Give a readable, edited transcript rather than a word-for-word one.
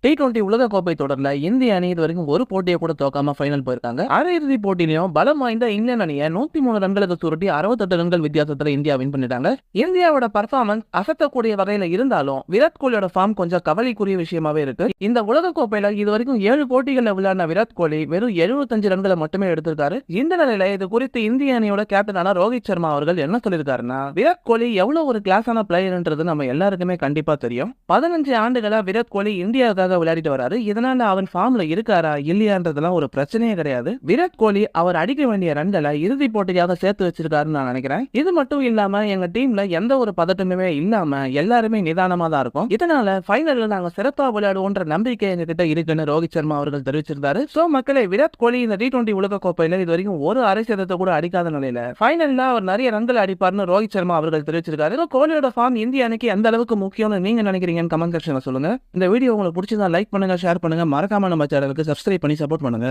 T20 உலகக்கோப்பை தொடர்ல இந்திய அணி இதுவரைக்கும் ஒரு போட்டியை கூட தோக்காம ஃபைனல் போயிருக்காங்க. அரையிறுதி போட்டியிலும் பலம் வாய்ந்த இங்கிலாந்து அணியை 103 ரன்களுக்கு சுருட்டி 68 ரன்கள் வித்தியாசத்துல இந்தியா வின் பண்ணிட்டாங்க. இந்தியாவோட பர்ஃபார்மன்ஸ் அசத்தக்கூடிய வகையில இருந்தாலும் விராட் கோலியோட ஃபார்ம் கொஞ்சம் கவலைக்குரிய விஷயமாவே இருக்கு. இந்த உலகக்கோப்பையில இதுவரைக்கும் 7 போட்டிகள்ல விளையாடின விராட் கோலி வெறும் 75 ரன்களை மட்டுமே எடுத்திருக்காரு. இந்த நிலையில இது குறித்து இந்திய அணியோட கேப்டனான ரோஹித் சர்மா அவர்கள் என்ன சொல்லியிருக்காருன்னா, விராட் கோலி எவ்வளவு ஒரு கிளாஸான பிளேயர்ன்றது நம்ம எல்லாருக்குமே கண்டிப்பா தெரியும். 15 ஆண்டுகளா விராட் கோலி இந்தியாவுக்காக விளையாடிட்டு வராரு. இதனால அவன் ஃபார்ம்ல இருக்காரா இல்லையான்றதெல்லாம் ஒரு பிரச்சனையே கிடையாது. விராட் கோலி அவர் அடிக்க வேண்டிய ரன்களை இறுதி போட்டியாக சேர்த்து வச்சிருக்காருன்னு நான் நினைக்கிறேன். இது மட்டும் இல்லாம எங்க டீம்ல எந்த ஒரு பதட்டமுமே இல்லாம எல்லாருமே நிதானமா தான் இருக்கும். இதனால ஃபைனல்ல நாங்க சிறப்பா விளையாடுவோன்ற நம்பிக்கை எங்ககிட்ட இருக்குன்னு ரோஹித் சர்மா அவர்கள் தெரிவிச்சிருந்தாரு. சோ மக்களே, விராட் கோலி இந்த T20 உலகக்கோப்பையில இது வரைக்கும் ஒரு அரை சதத்தை கூட அடிக்காத நிலையில ஃபைனல்ல அவர் நிறைய ரன்கள் அடிப்பார்னு ரோஹித் சர்மா அவர்கள் தெரிவிச்சிருக்காரு. கோலியோட ஃபார்ம் இந்திய அணிக்கு எந்த அளவுக்கு முக்கியம்னு நீங்க நினைக்கிறீங்கன்னு கமெண்ட் செக்ஷன்ல சொல்லுங்க. இந்த வீடியோ உங்களுக்கு பிடிச்சதா லைக் பண்ணுங்க, ஷேர் பண்ணுங்க, மறக்காம நம்ம சேனலுக்கு சப்ஸ்கிரைப் பண்ணி சப்போர்ட் பண்ணுங்க.